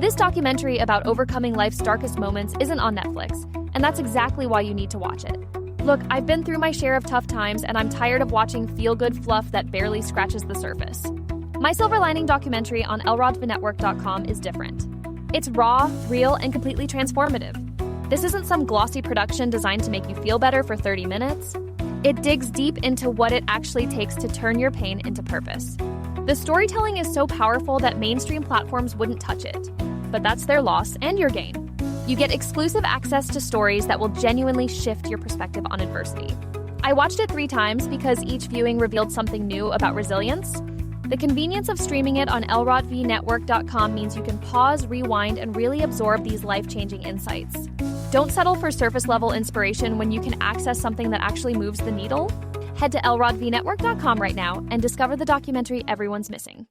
This documentary about overcoming life's darkest moments isn't on Netflix, and that's exactly why you need to watch it. Look, I've been through my share of tough times, and I'm tired of watching feel-good fluff that barely scratches the surface. My Silver Lining documentary on lrodvnetwork.com is different. It's raw, real, and completely transformative. This isn't some glossy production designed to make you feel better for 30 minutes. It digs deep into what it actually takes to turn your pain into purpose. The storytelling is so powerful that mainstream platforms wouldn't touch it. But that's their loss and your gain. You get exclusive access to stories that will genuinely shift your perspective on adversity. I watched it 3 times because each viewing revealed something new about resilience. The convenience of streaming it on lrodvnetwork.com means you can pause, rewind, and really absorb these life-changing insights. Don't settle for surface-level inspiration when you can access something that actually moves the needle. Head to lrodvnetwork.com right now and discover the documentary everyone's missing.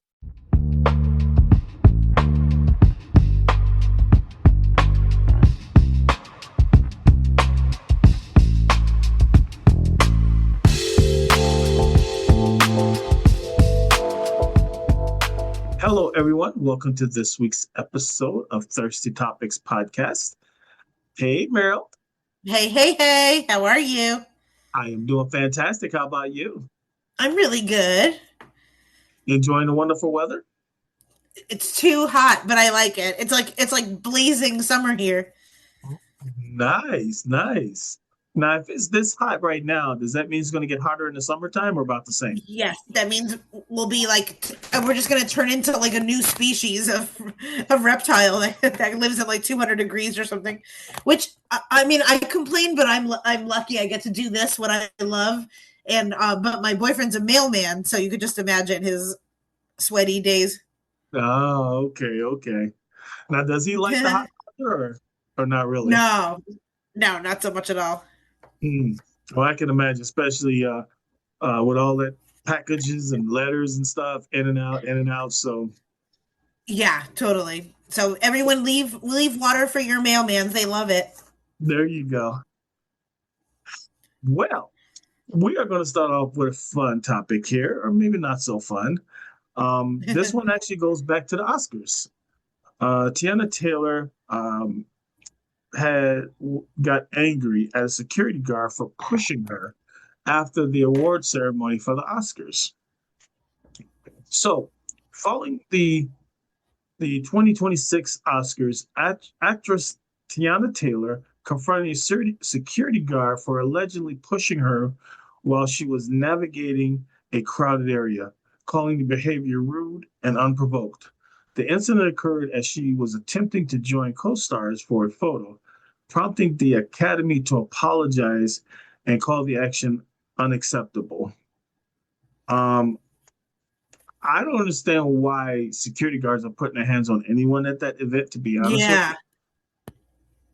Hello, everyone. Welcome to this week's episode of Thirsty Topics Podcast. Hey, Meryl. Hey. How are you? I am doing fantastic. How about you? I'm really good. Enjoying the wonderful weather? It's too hot, but I like it. It's like blazing summer here. Nice. Now, if it's this hot right now, does that mean it's going to get hotter in the summertime or about the same? Yes, that means we'll be we're just going to turn into like a new species of reptile that lives at like 200 degrees or something. Which I mean, I complain, but I'm lucky I get to do this what I love. And but my boyfriend's a mailman, so you could just imagine his sweaty days. Oh, okay. Now, does he like the hot weather or not really? No, not so much at all. Well, I can imagine, especially with all that packages and letters and stuff in and out. So, yeah, totally. So everyone leave water for your mailmans. They love it. There you go. Well, we are going to start off with a fun topic here, or maybe not so fun. This one actually goes back to the Oscars. Teyana Taylor got angry at a security guard for pushing her after the award ceremony for the Oscars. So, following the 2026 Oscars, actress Teyana Taylor confronted a security guard for allegedly pushing her while she was navigating a crowded area, calling the behavior rude and unprovoked. The incident occurred as she was attempting to join co-stars for a photo, prompting the Academy to apologize and call the action unacceptable. I don't understand why security guards are putting their hands on anyone at that event, to be honest with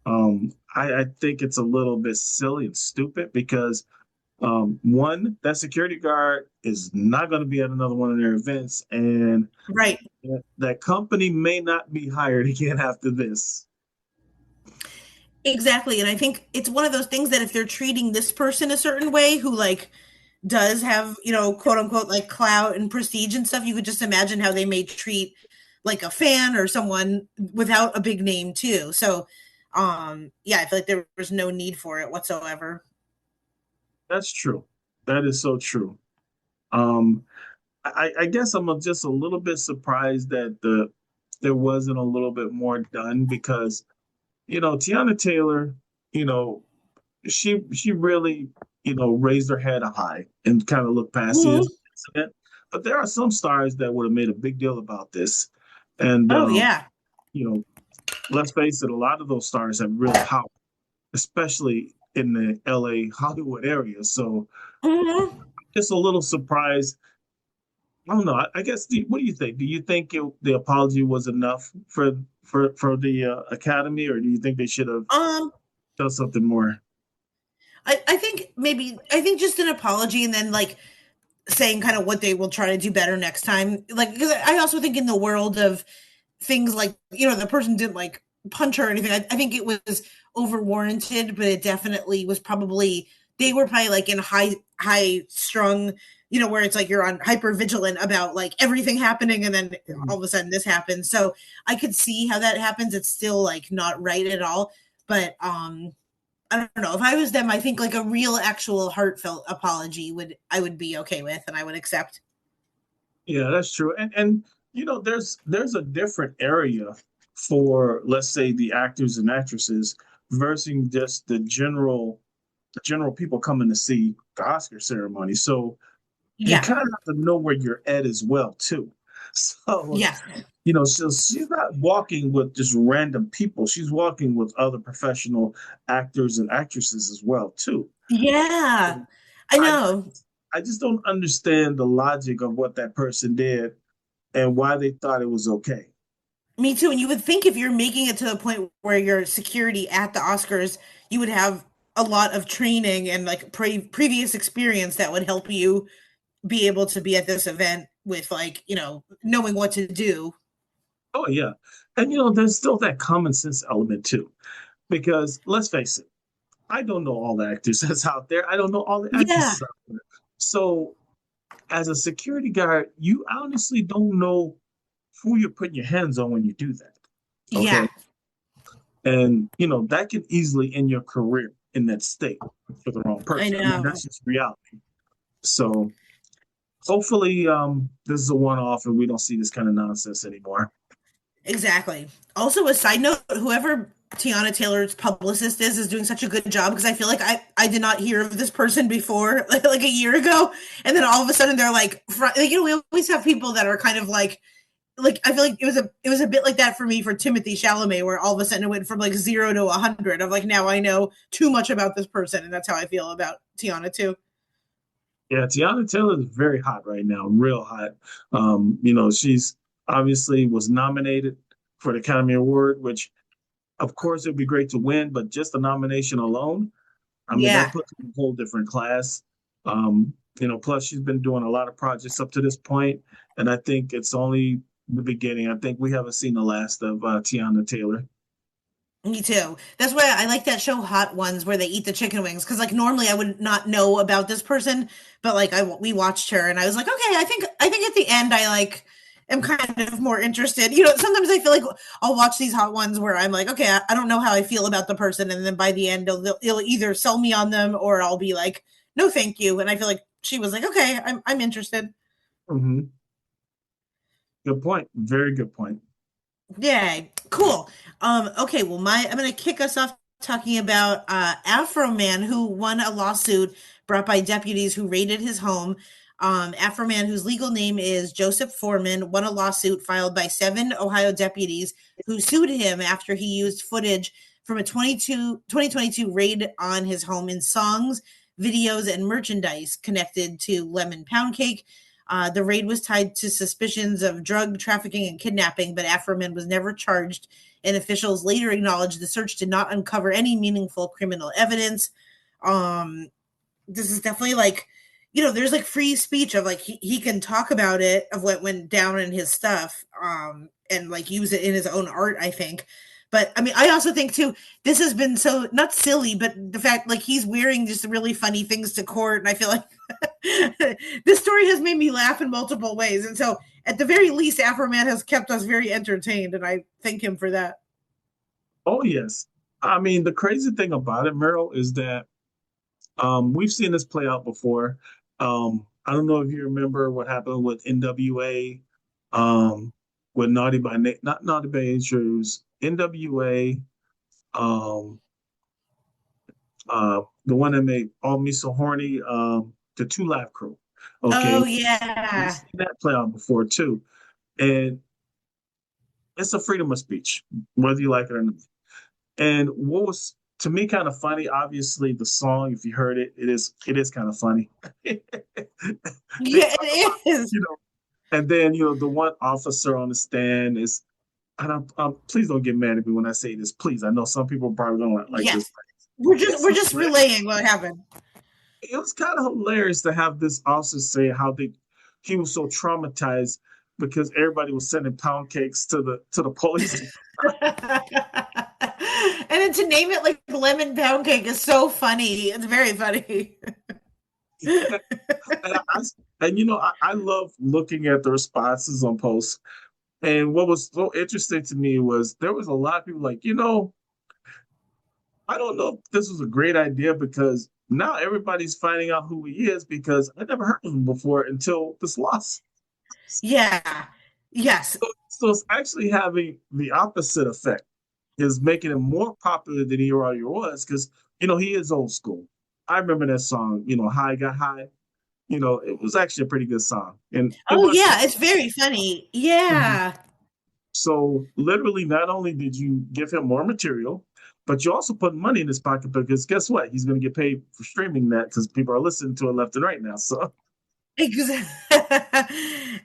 you. I think it's a little bit silly and stupid because one, that security guard is not going to be at another one of their events, and right, that company may not be hired again after this. Exactly. And I think it's one of those things that if they're treating this person a certain way who does have, quote unquote, like clout and prestige and stuff, you could just imagine how they may treat like a fan or someone without a big name too. So, I feel like there was no need for it whatsoever. That's true. That is so true. I guess I'm just a little bit surprised that there wasn't a little bit more done because, Teyana Taylor, she really, raised her head high and kind of looked past the incident. But there are some stars that would have made a big deal about this. And, let's face it, a lot of those stars have real power, especially in the LA Hollywood area. So just a little surprised. I don't know. I guess, what do you think? Do you think the apology was enough for the Academy, or do you think they should have done something more? I think just an apology and then saying kind of what they will try to do better next time. Because I also think in the world of things the person didn't punch her or anything. I think it was over warranted, but it definitely was they were probably in high strung where it's like you're on hyper vigilant about like everything happening, and then all of a sudden this happens. So I could see how that happens. It's still like not right at all. But I don't know. If I was them, I think like a real, actual, heartfelt apology I would be okay with, and I would accept. Yeah, that's true. And there's a different area for, let's say, the actors and actresses versus just the general people coming to see the Oscar ceremony. So you Yeah. kind of have to know where you're at as well, too. So Yeah. so she's not walking with just random people. She's walking with other professional actors and actresses as well, too. Yeah. I I know. I just don't understand the logic of what that person did and why they thought it was okay. Me too. And you would think if you're making it to the point where you're security at the Oscars, you would have a lot of training and like previous experience that would help you be able to be at this event with like, knowing what to do. Oh yeah. And there's still that common sense element too. Because let's face it, I don't know all the actors that's out there. I don't know all the Yeah. actresses out there. So as a security guard, you honestly don't know who you're putting your hands on when you do that. Yeah. Okay. And that can easily end your career in that state for the wrong I person. I mean, know. that's just reality. So hopefully this is a one-off and we don't see this kind of nonsense anymore. Exactly. Also, a side note, whoever Teyana Taylor's publicist is doing such a good job, because I feel like I did not hear of this person before, like a year ago, and then all of a sudden they're like, we always have people that are kind of like I feel like it was a bit like that for me for Timothy Chalamet, where all of a sudden it went from like 0 to 100 of like, now I know too much about this person, and that's how I feel about Teyana too. Yeah, Teyana Taylor is very hot right now, real hot. She's obviously was nominated for the Academy Award, which of course it'd be great to win, but just the nomination alone, I mean, Yeah. that puts her in a whole different class. Plus she's been doing a lot of projects up to this point, and I think it's only the beginning. I think we haven't seen the last of Teyana Taylor. Me too. That's why I like that show Hot Ones, where they eat the chicken wings, because like normally I would not know about this person, but like we watched her and I was like, okay, I think at the end I like am kind of more interested. Sometimes I feel like I'll watch these Hot Ones where I'm like, okay, I don't know how I feel about the person, and then by the end they'll either sell me on them or I'll be like, no, thank you. And I feel like she was like, okay, I'm interested. Mm-hmm. Good point. Very good point. Yay, cool. Okay, well, I'm gonna kick us off talking about Afroman, who won a lawsuit brought by deputies who raided his home. Afroman, whose legal name is Joseph Foreman, won a lawsuit filed by 7 Ohio deputies who sued him after he used footage from a 2022 raid on his home in songs, videos, and merchandise connected to Lemon Pound Cake. The raid was tied to suspicions of drug trafficking and kidnapping, but Afroman was never charged, and officials later acknowledged the search did not uncover any meaningful criminal evidence. This is definitely like, there's like free speech of like he can talk about it, of what went down in his stuff, and like use it in his own art, I think. But I mean, I also think too, this has been so not silly, but the fact like he's wearing just really funny things to court, and I feel like this story has made me laugh in multiple ways. And so at the very least, Afroman has kept us very entertained, and I thank him for that. Oh yes. I mean, the crazy thing about it, Meryl, is that we've seen this play out before. I don't know if you remember what happened with NWA, with not Naughty by Nature, NWA, the one that made All Me So Horny, the Two Live Crew. Okay, Oh we've yeah. seen that play out before too, and it's a freedom of speech, whether you like it or not. And what was to me kind of funny, obviously the song, if you heard it, it is kind of funny. They Yeah, talk about, it is. and then the one officer on the stand is, and please don't get mad at me when I say this, please. I know some people probably don't like this. Yes. We're It's just hilarious. relaying what happened. It was kind of hilarious to have this officer say how he was so traumatized because everybody was sending pound cakes to the police. And then to name it like Lemon Pound Cake is so funny. It's very funny. And And I love looking at the responses on posts. And what was so interesting to me was there was a lot of people like, I don't know if this was a great idea because now everybody's finding out who he is because I never heard of him before until this loss. Yeah. Yes. So it's actually having the opposite effect, is making him more popular than he already was because, he is old school. I remember that song, High Got High. It was actually a pretty good song. And it Oh was. yeah, it's very funny. Mhm. Yeah. So literally, not only did you give him more material, but you also put money in his pocket because guess what? He's going to get paid for streaming that because people are listening to it left and right now. So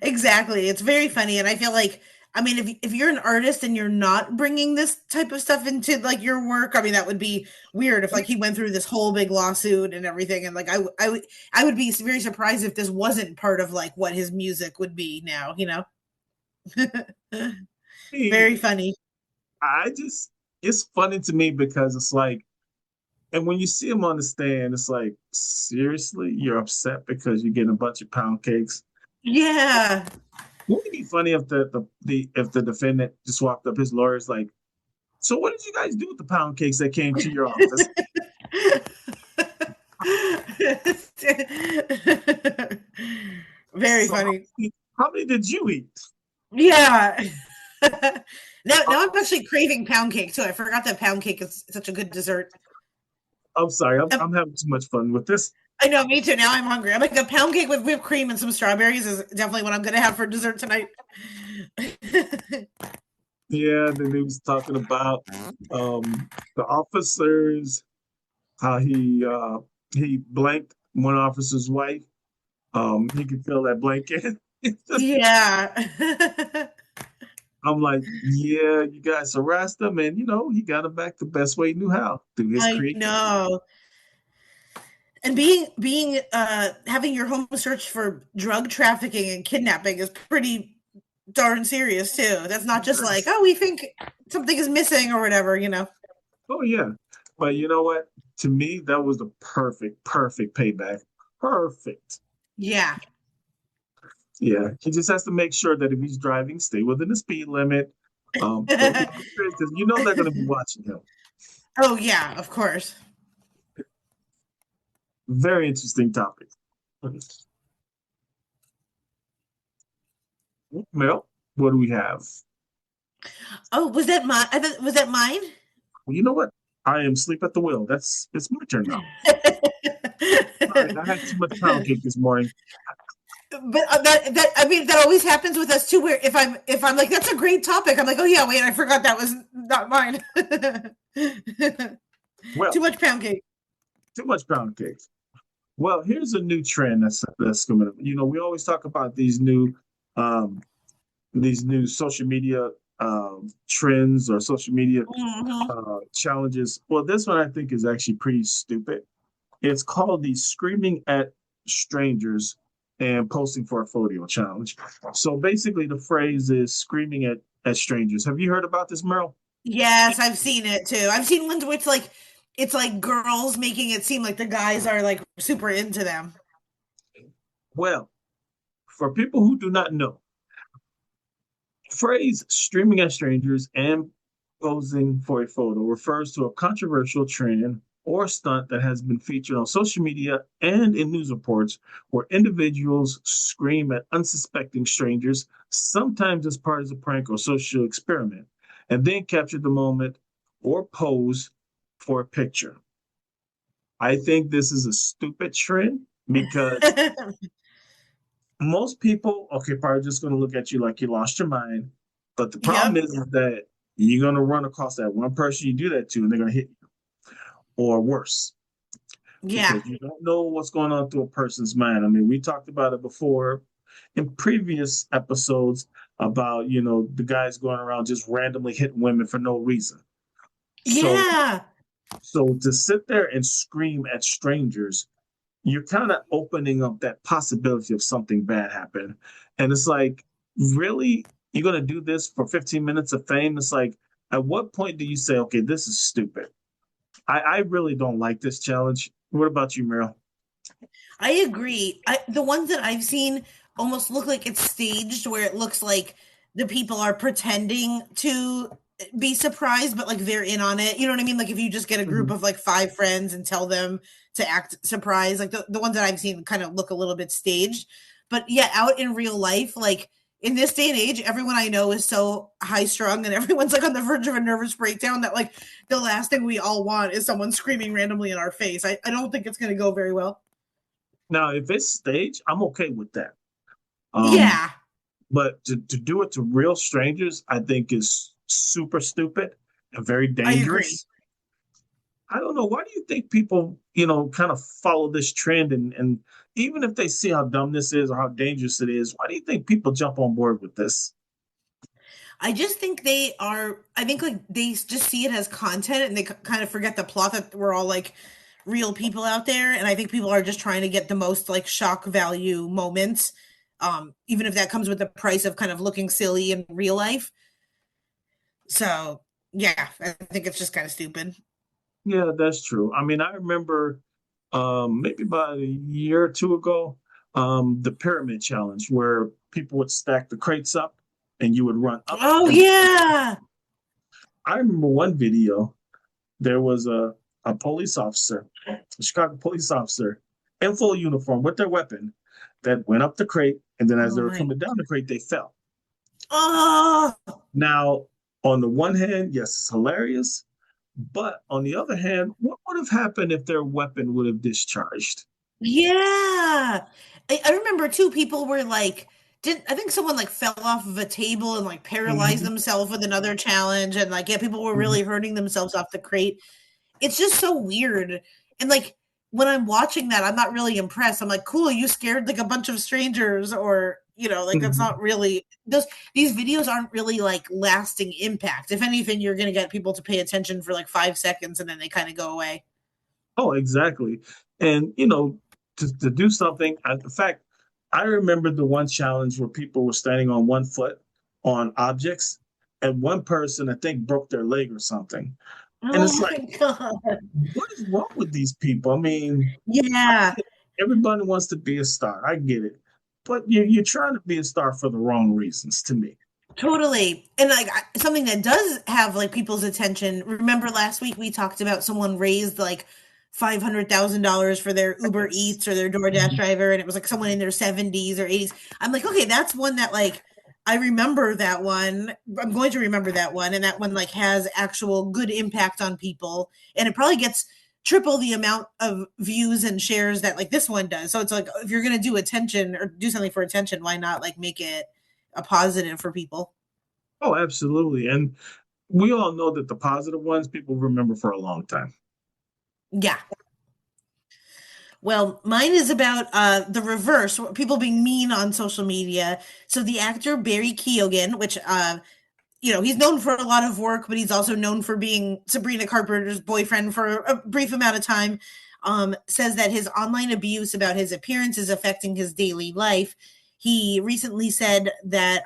Exactly. It's very funny, and I feel like, I mean, if you're an artist and you're not bringing this type of stuff into like your work, I mean, that would be weird if like he went through this whole big lawsuit and everything, and like I would be very surprised if this wasn't part of like what his music would be now, you know? Very funny. I just, it's funny to me because it's like, and when you see him on the stand, it's like, seriously, you're upset because you're getting a bunch of pound cakes. Yeah. Wouldn't it be funny if the defendant just walked up, his lawyer's like, so what did you guys do with the pound cakes that came to your office? Very So funny. how many did you eat? Yeah. Now I'm actually craving pound cake too. I forgot that pound cake is such a good dessert. I'm sorry, I'm, Um, I'm having too much fun with this. I know, me too. Now I'm hungry. I'm like a pound cake with whipped cream and some strawberries is definitely what I'm gonna have for dessert tonight. Yeah, then he was talking about the officers, how he blanked one officer's wife. He could feel that blanket. Yeah. I'm like, yeah, you guys harassed him, and he got him back the best way he knew how through his I creativity. know. And being having your home searched for drug trafficking and kidnapping is pretty darn serious too. That's not just like, Yes. oh, we think something is missing or whatever, you know. Oh yeah. But you know what? To me, that was the perfect payback. Perfect. Yeah. Yeah. He just has to make sure that if he's driving, stay within the speed limit. Don't get because they're going to be watching him. Oh yeah, of course. Very interesting topic. Mel, what do we have? Oh, was that mine? Was that mine? Well, you know what? I am sleep at the wheel. It's my turn now. Sorry, I had too much pound cake this morning. But that I mean that always happens with us too. Where if I'm like that's a great topic, I'm like, oh yeah, wait, I forgot that was not mine. Well, Too much pound cake. too much pound cake. Well, here's a new trend that's coming up. We always talk about um, these new social media trends or social media Hmm. challenges. Well, this one I think is actually pretty stupid. It's called the screaming at strangers and posting for a photo challenge. So basically, the phrase is screaming at strangers. Have you heard about this, Meryl? Yes, I've seen it too. I've seen ones where it's like girls making it seem like the guys are like super into them. Well, for people who do not know, the phrase streaming at strangers and posing for a photo refers to a controversial trend or stunt that has been featured on social media and in news reports where individuals scream at unsuspecting strangers, sometimes as part of a prank or social experiment, and then capture the moment or pose for a picture. I think this is a stupid trend because most people, okay, probably just going to look at you like you lost your mind. But the problem Yep. is that you're going to run across that one person you do that to, and they're going to hit you, or worse, Yeah. because you don't know what's going on through a person's mind. I mean, we talked about it before in previous episodes about the guys going around just randomly hitting women for no reason. So, Yeah. so to sit there and scream at strangers, you're kind of opening up that possibility of something bad happening. And it's like, really? You're going to do this for 15 minutes of fame? It's like, at what point do you say, okay, this is stupid? I really don't like this challenge. What about you, Meryl? I agree. The ones that I've seen almost look like it's staged, where it looks like the people are pretending to be surprised, but like they're in on it. You know what I mean? Like if you just get a group Mhm. of like five friends and tell them to act surprised, like the ones that I've seen kind of look a little bit staged. But yeah, out in real life, like in this day and age, everyone I know is so high strung and everyone's like on the verge of a nervous breakdown that like the last thing we all want is someone screaming randomly in our face. I don't think it's going to go very well. Now, if it's staged, I'm okay with that. Um, Yeah, but to do it to real strangers, I think is super stupid and very I agree. dangerous. I don't know. Why do you think people, kind of follow this trend and even if they see how dumb this is or how dangerous it is, why do you think people jump on board with this? I just think I think like they just see it as content and they kind of forget the plot that we're all like real people out there. And I think people are just trying to get the most like shock value moments. Even if that comes with the price of kind of looking silly in real life. So yeah, I think it's just kind of stupid. Yeah, that's true. I mean, I remember maybe about a year or two ago, the pyramid challenge where people would stack the crates up and you would run up. Oh And yeah. I remember one video, there was a police officer, a Chicago police officer in full uniform with their weapon that went up the crate. And then as Oh they were my. coming down the crate, they fell. Oh Now, on the one hand, yes, it's hilarious. But on the other hand, what would have happened if their weapon would have discharged? yeah. I remember too, people were like, did I think someone like fell off of a table and like paralyzed Mhm, themselves with another challenge and like yeah, people were mhm, really hurting themselves off the crate. It's just so weird. And like when I'm watching that, I'm not really impressed. I'm like, cool, you scared like a bunch of strangers or like that's mhm. not really these videos aren't really like lasting impact. If anything, you're gonna get people to pay attention for like 5 seconds and then they kind of go away. Oh, exactly. And, to do something, in fact, I remember the one challenge where people were standing on one foot on objects, and one person, I think, broke their leg or something. And it's Oh like, my god. what is wrong with these people? I mean, I Yeah, get it. Everybody wants to be a star. I get it. But you're trying to be a star for the wrong reasons to me. totally. And like something that does have like people's attention. Remember last week we talked about someone raised like $500,000 for their Uber Yes. Eats or their DoorDash Mhm. driver, and it was like someone in their 70s or 80s. I'm like, okay, that's one that like I remember that one. I'm going to remember that one, and that one like has actual good impact on people, and it probably gets triple the amount of views and shares that like this one does. So it's like if you're gonna do attention or do something for attention, why not like make it a positive for people? Oh, absolutely. And we all know that the positive ones people remember for a long time. Yeah. Well, mine is about the reverse, people being mean on social media. So the actor Barry Keoghan, which he's known for a lot of work, but he's also known for being Sabrina Carpenter's boyfriend for a brief amount of time. Says that his online abuse about his appearance is affecting his daily life. He recently said that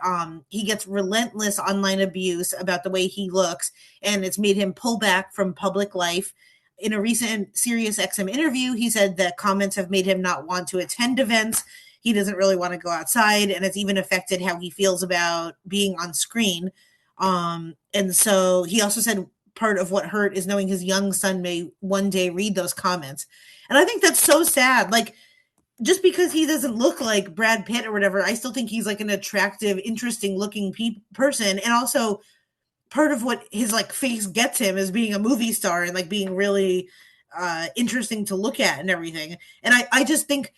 he gets relentless online abuse about the way he looks, and it's made him pull back from public life. In a recent Sirius XM interview, he said that comments have made him not want to attend events. He doesn't really want to go outside, and it's even affected how he feels about being on screen. And so he also said part of what hurt is knowing his young son may one day read those comments. And I think that's so sad. Like, just because he doesn't look like Brad Pitt or whatever, I still think he's like an attractive, interesting looking person. And also, part of what his like face gets him is being a movie star and like being really interesting to look at and everything. And I just think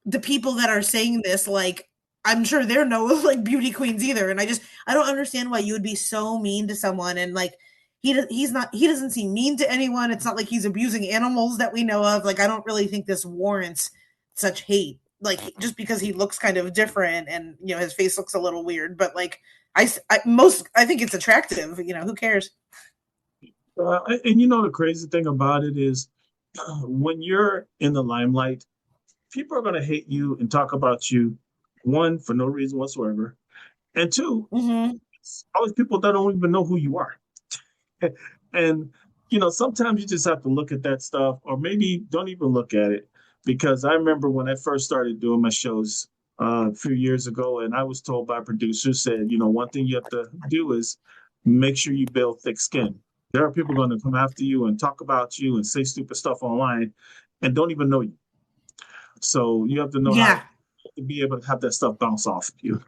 the people that are saying this, like, I'm sure they're no like beauty queens either. And I don't understand why you would be so mean to someone. And like, he doesn't seem mean to anyone. It's not like he's abusing animals that we know of. Like, I don't really think this warrants such hate. Like, just because he looks kind of different and, his face looks a little weird, but like, I think it's attractive, who cares? And the crazy thing about it is when you're in the limelight, people are going to hate you and talk about you, one, for no reason whatsoever. And two, Hmm. it's always people that don't even know who you are. And, sometimes you just have to look at that stuff or maybe don't even look at it. because I remember when I first started doing my shows a few years ago, and I was told by producers, said, one thing you have to do is make sure you build thick skin. There are people going to come after you and talk about you and say stupid stuff online and don't even know you. So you have to know how Yeah. to be able to have that stuff bounce off of you,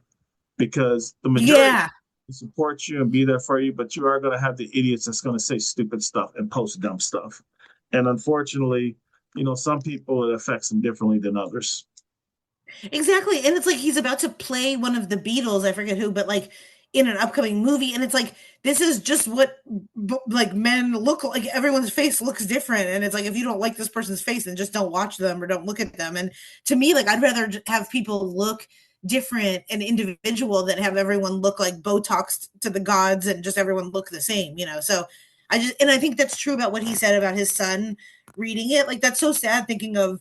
because the majority Yeah. support you and be there for you, but you are going to have the idiots that's going to say stupid stuff and post dumb stuff. And unfortunately, some people, it affects them differently than others. Exactly. And it's like he's about to play one of the Beatles, I forget who, but like in an upcoming movie. And it's like, this is just what like men look like. Everyone's face looks different. And it's like, if you don't like this person's face, then just don't watch them or don't look at them. And to me, like, I'd rather have people look different and individual than have everyone look like Botox to the gods and just everyone look the same, So I think that's true about what he said about his son reading it. Like, that's so sad thinking of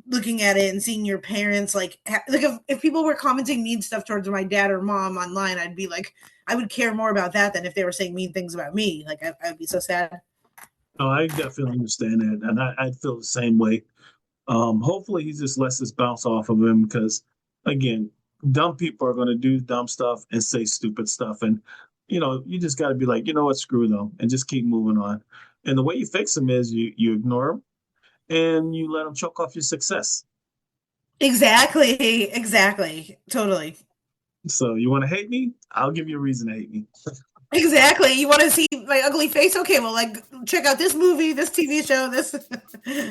looking at it and seeing your parents like if people were commenting mean stuff towards my dad or mom online, I'd be like, I would care more about that than if they were saying mean things about me. Like, I'd be so sad. Oh, I definitely understand that. And I'd feel the same way. Hopefully he just lets this bounce off of him, because again, dumb people are going to do dumb stuff and say stupid stuff. And, you just got to be like, what, screw them, and just keep moving on. And the way you fix them is you ignore them and you let them choke off your success. Exactly. Totally. So you want to hate me? I'll give you a reason to hate me. Exactly. You want to see my ugly face? Okay, well, like, check out this movie, this TV show, this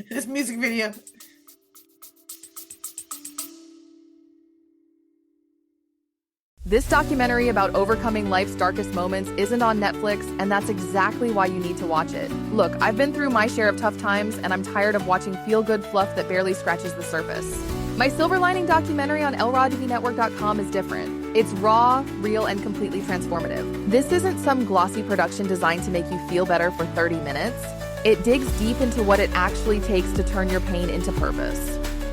this music video. This documentary about overcoming life's darkest moments isn't on Netflix, and that's exactly why you need to watch it. Look, I've been through my share of tough times, and I'm tired of watching feel-good fluff that barely scratches the surface. My Silver Lining documentary on lrawtvnetwork.com is different. It's raw, real, and completely transformative. This isn't some glossy production designed to make you feel better for 30 minutes. It digs deep into what it actually takes to turn your pain into purpose.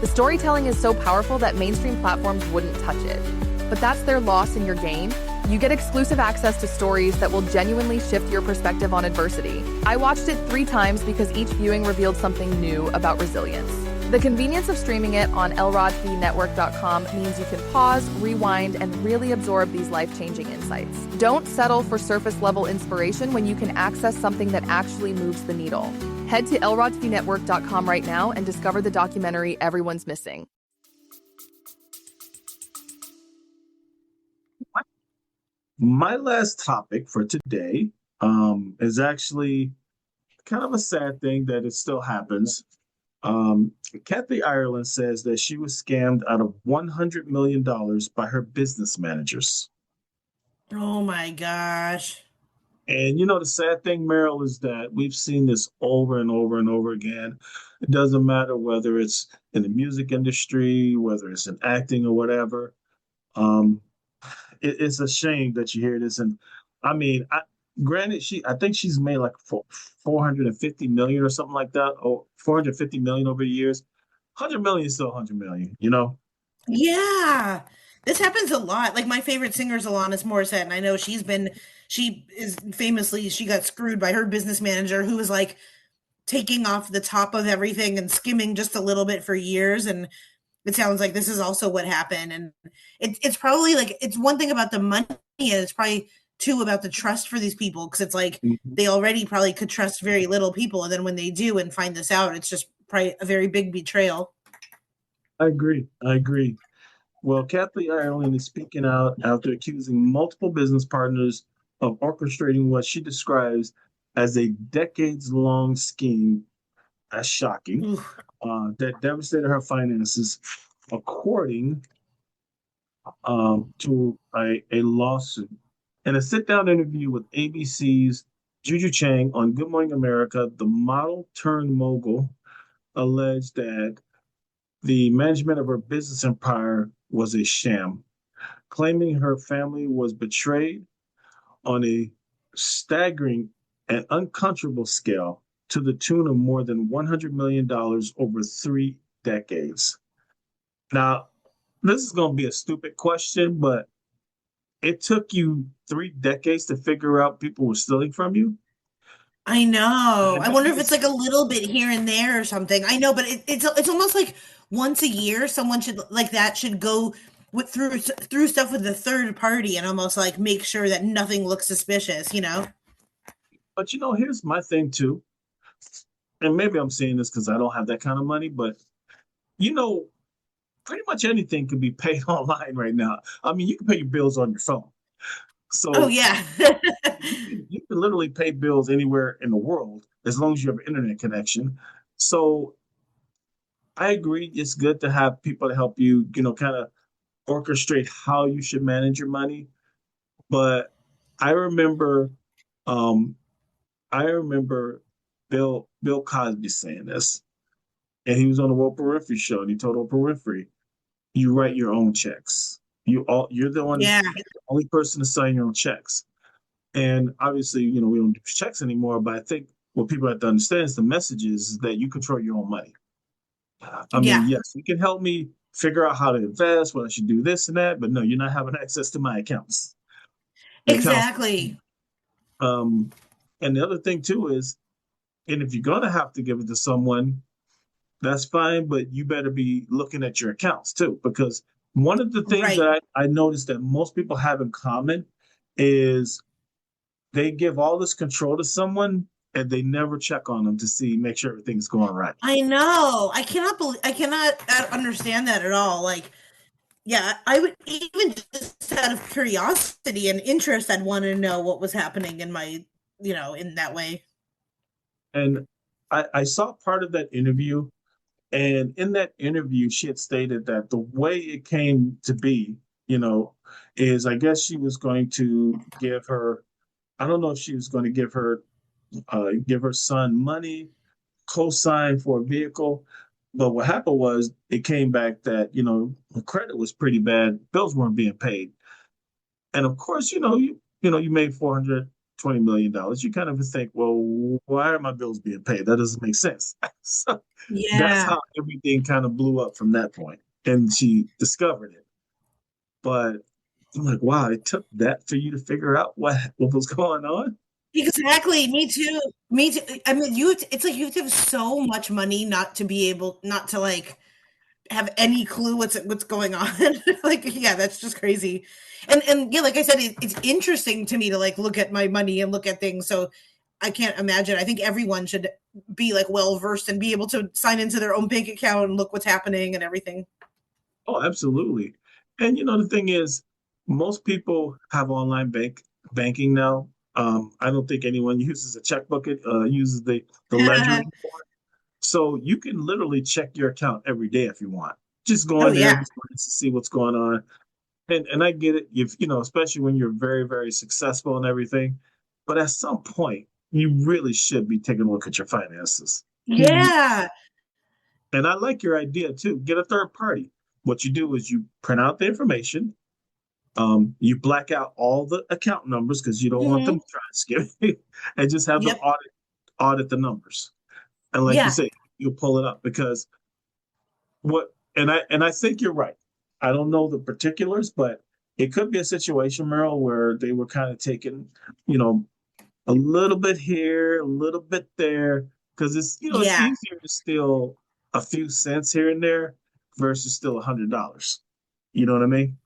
The storytelling is so powerful that mainstream platforms wouldn't touch it. But that's their loss and your gain. You get exclusive access to stories that will genuinely shift your perspective on adversity. I watched it 3 times because each viewing revealed something new about resilience. The convenience of streaming it on lrawtvnetwork.com means you can pause, rewind, and really absorb these life-changing insights. Don't settle for surface-level inspiration when you can access something that actually moves the needle. Head to lrawtvnetwork.com right now and discover the documentary everyone's missing. My last topic for today is actually kind of a sad thing that it still happens. Kathy Ireland says that she was scammed out of $100 million by her business managers. Oh my gosh. And the sad thing, Meryl, is that we've seen this over and over and over again. It doesn't matter whether it's in the music industry, whether it's in acting or whatever. It's a shame that you hear this. And I mean, granted, I think she's made like 450 million or something like that, or 450 million over the years. 100 million is still 100 million, Yeah. This happens a lot. Like, my favorite singer is Alanis Morissette, and I know she got screwed by her business manager, who was like taking off the top of everything and skimming just a little bit for years. And it sounds like this is also what happened. And it's probably like, it's one thing about the money, and it's probably two about the trust for these people, because it's like they already probably could trust very little people, and then when they do and find this out, it's just probably a very big betrayal. I agree. Well, Kathy Ireland is speaking out after accusing multiple business partners of orchestrating what she describes as a decades-long scheme. That's shocking. That devastated her finances, according to a lawsuit. In a sit-down interview with ABC's Juju Chang on Good Morning America, the model turned mogul alleged that the management of her business empire was a sham, claiming her family was betrayed on a staggering and unconscionable scale to the tune of more than $100 million over 3 decades. Now, this is going to be a stupid question, but it took you 3 decades to figure out people were stealing from you? I know. And I I wonder think if it's like a little bit here and there or something. I know, but it's almost like once a year, someone should like that should go through stuff with the third party and almost like make sure that nothing looks suspicious. You know? but here's my thing too, and maybe I'm saying this because I don't have that kind of money, but you know, pretty much anything can be paid online right now. I mean, you can pay your bills on your phone. Oh So yeah. you can literally pay bills anywhere in the world as long as you have an internet connection. So I agree, it's good to have people to help you, kind of orchestrate how you should manage your money. But I remember, um, I remember Bill Cosby saying this, and he was on the Oprah Winfrey show, and he told Oprah Winfrey, "You write your own checks. You're Yeah. the only person to sign your own checks." And obviously, we don't do checks anymore. But I think what people have to understand is the message is that you control your own money. I mean, Yeah. yes, you can help me figure out how to invest, what I should do, this and that, but no, you're not having access to my accounts. The accounts. Exactly. Um, and the other thing too is, and if you're gonna have to give it to someone, that's fine, but you better be looking at your accounts too, because one of the things Right. that I noticed that most people have in common is they give all this control to someone and they never check on them to make sure everything's going right. I know. I cannot understand that at all. Like, yeah, I would even just out of curiosity and interest, I'd want to know what was happening in my, in that way. And I saw part of that interview, and in that interview, she had stated that the way it came to be, is I guess she was going to give her, I don't know if she was going to give her son money, co-sign for a vehicle. But what happened was it came back that, the credit was pretty bad. Bills weren't being paid. And of course, you made $420 million. You kind of think, well, why are my bills being paid? That doesn't make sense. So that's Yeah. how everything kind of blew up from that point. And she discovered it. But I'm like, wow, it took that for you to figure out what was going on. Exactly. Me too. Me too. I mean, it's like you have to have so much money not to like have any clue what's going on. Like, yeah, that's just crazy. And yeah, like I said, it's interesting to me to like look at my money and look at things. So I can't imagine. I think everyone should be like well versed and be able to sign into their own bank account and look what's happening and everything. Oh, absolutely. And the thing is, most people have online banking now. I don't think anyone uses a checkbook. It uses the ledger anymore. So you can literally check your account every day if you want. Just go Oh in there yeah. every morning to see what's going on. And I get it, if especially when you're very, very successful and everything. But at some point, you really should be taking a look at your finances. Yeah. And I like your idea too. Get a third party. What you do is you print out the information. You black out all the account numbers because you don't want them Mhm. to try to skip it, and just have them Yep. audit the numbers. And like you Yeah. say, you'll pull it up because and I think you're right. I don't know the particulars, but it could be a situation, Meryl, where they were kind of taking, you know, a little bit here, a little bit there, because it's Yeah. easier to steal a few cents here and there versus still $100. You know what I mean?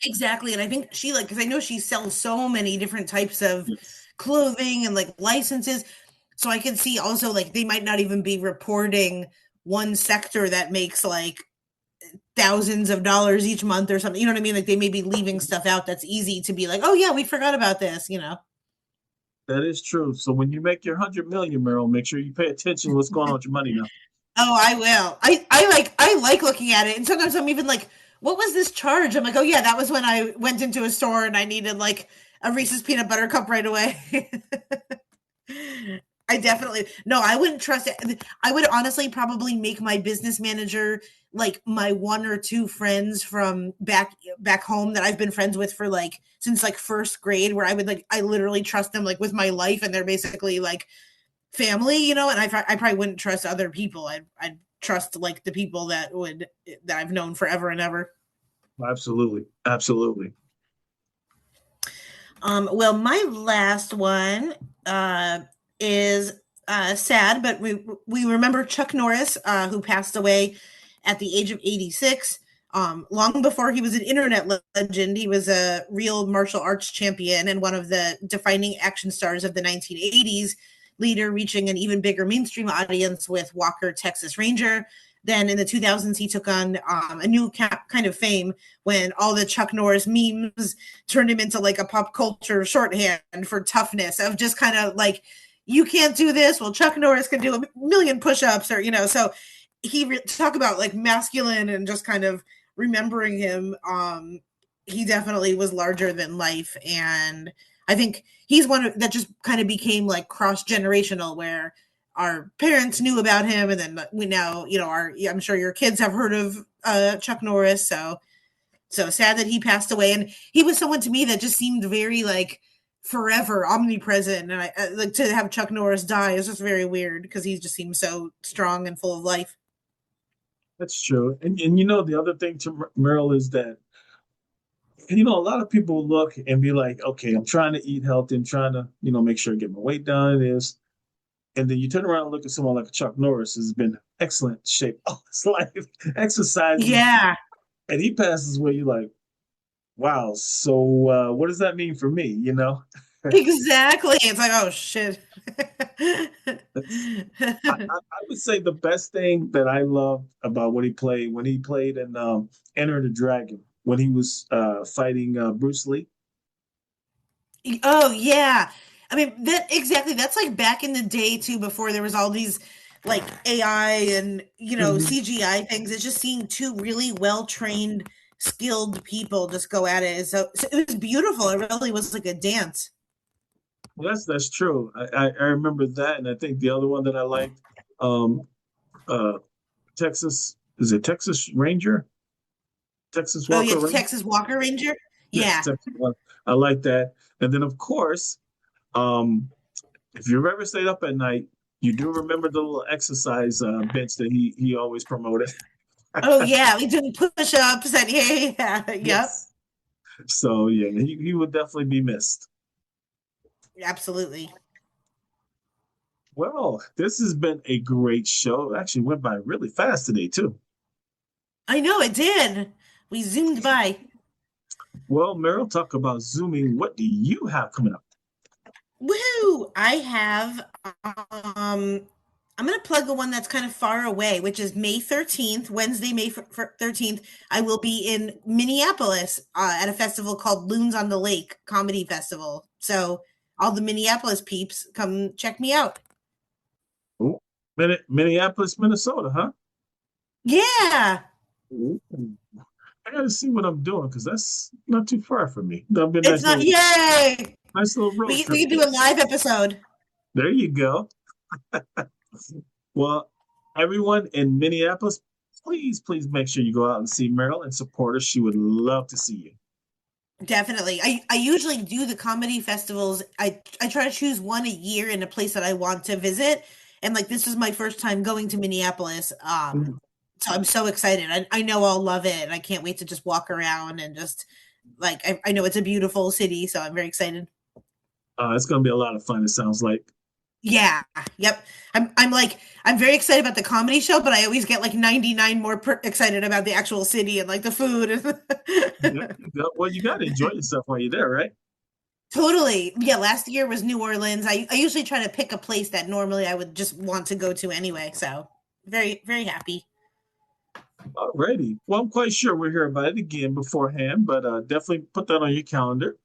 Exactly, and I think she like because I know she sells so many different types of Yes. clothing and like licenses, so I can see also like they might not even be reporting one sector that makes like thousands of dollars each month or something. You know what I mean? Like they may be leaving stuff out that's easy to be like, oh yeah, we forgot about this. That is true. So when you make your 100 million, Meryl, make sure you pay attention to what's going on with your money now. Oh, I will. I like looking at it, and sometimes I'm even like, what was this charge? I'm like, oh yeah, that was when I went into a store and I needed like a Reese's peanut butter cup right away. I definitely no, I wouldn't trust it. I would honestly probably make my business manager like my one or two friends from back home that I've been friends with for like since like first grade, where I literally trust them like with my life, and they're basically like family. And I probably wouldn't trust other people. I'd trust like the people that I've known forever and ever. Absolutely. Absolutely. Well, my last one, is sad, but we remember Chuck Norris, who passed away at the age of 86. Long before he was an internet legend, he was a real martial arts champion and one of the defining action stars of the 1980s, leader reaching an even bigger mainstream audience with Walker, Texas Ranger. Then in the 2000s, he took on a new kind of fame when all the Chuck Norris memes turned him into like a pop culture shorthand for toughness of just kind of like, you can't do this. Well, Chuck Norris can do a million push-ups or, so he talk about like masculine and just kind of remembering him. He definitely was larger than life. And I think he's one that just kind of became like cross-generational where our parents knew about him. And then we now, I'm sure your kids have heard of Chuck Norris. So sad that he passed away. And he was someone to me that just seemed very like forever omnipresent. And I like to have Chuck Norris die is just very weird because he just seems so strong and full of life. That's true. And the other thing to Meryl is that, a lot of people look and be like, okay, I'm trying to eat healthy. I'm trying to, make sure I get my weight down. And then you turn around and look at someone like Chuck Norris who's been in excellent shape all his life, exercising. Yeah. And he passes away. You're like, wow. So what does that mean for me? Exactly. It's like, oh shit. I would say the best thing that I loved about when he played in Enter the Dragon, when he was fighting Bruce Lee. Oh yeah. I mean, that's like back in the day too, before there was all these like AI and, CGI things. It's just seeing two really well-trained, skilled people just go at it. So it was beautiful. It really was like a dance. Well, that's true. I remember that. And I think the other one that I liked, Texas Ranger? Texas Walker Ranger? Texas Walker Ranger? Yeah. Yes, I like that. And then, of course, if you've ever stayed up at night, you do remember the little exercise bench that he always promoted. Oh yeah, we do push-ups and yeah. Yep. Yes. So yeah, he would definitely be missed. Absolutely. Well, this has been a great show. It actually went by really fast today too. I know it did. We zoomed by. Well, Meryl, talk about zooming. What do you have coming up? Woohoo! I have I'm going to plug the one that's kind of far away, which is May 13th, Wednesday, May 13th. I will be in Minneapolis at a festival called Loons on the Lake Comedy Festival. So all the Minneapolis peeps, come check me out. Ooh. Minneapolis, Minnesota, huh? Yeah. Ooh. I got to see what I'm doing because that's not too far from me. It's not, yay! Nice little road trip. We can do a live episode. There you go. Well, everyone in Minneapolis, please make sure you go out and see Meryl and support her. She would love to see you. Definitely. I usually do the comedy festivals. I try to choose one a year in a place that I want to visit. And like, this is my first time going to Minneapolis. So I'm so excited. I know I'll love it. And I can't wait to just walk around and just like, I know it's a beautiful city. So I'm very excited. It's going to be a lot of fun. It sounds like. Yeah. Yep. I'm very excited about the comedy show, but I always get like 99 more excited about the actual city and like the food. Well, you got to enjoy yourself while you're there, right? Totally. Yeah. Last year was New Orleans. I usually try to pick a place that normally I would just want to go to anyway. So very, very happy. Alrighty. Well, I'm quite sure we'll hear about it again beforehand, but definitely put that on your calendar.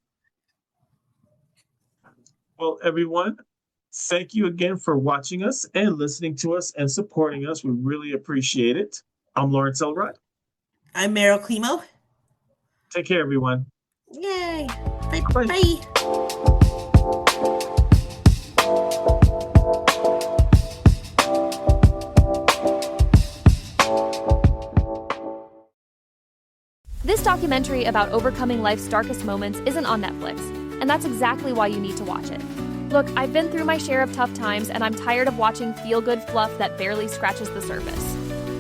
Well, everyone, thank you again for watching us and listening to us and supporting us. We really appreciate it. I'm Lawrence Elrod. I'm Meryl Climo. Take care, everyone. Yay. Bye. Bye. Bye. This documentary about overcoming life's darkest moments isn't on Netflix, and that's exactly why you need to watch it. Look, I've been through my share of tough times, and I'm tired of watching feel-good fluff that barely scratches the surface.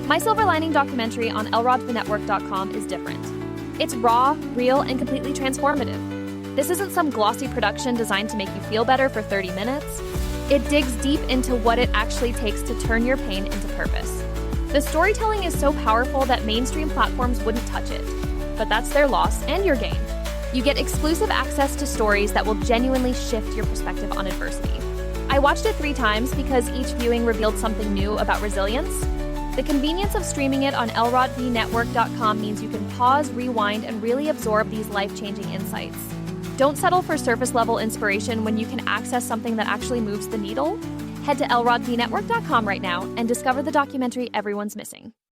My Silver Lining documentary on elrodthenetwork.com is different. It's raw, real, and completely transformative. This isn't some glossy production designed to make you feel better for 30 minutes. It digs deep into what it actually takes to turn your pain into purpose. The storytelling is so powerful that mainstream platforms wouldn't touch it. But that's their loss and your gain. You get exclusive access to stories that will genuinely shift your perspective on adversity. I watched it 3 times because each viewing revealed something new about resilience. The convenience of streaming it on lrodvnetwork.com means you can pause, rewind, and really absorb these life-changing insights. Don't settle for surface-level inspiration when you can access something that actually moves the needle. Head to lrodvnetwork.com right now and discover the documentary everyone's missing.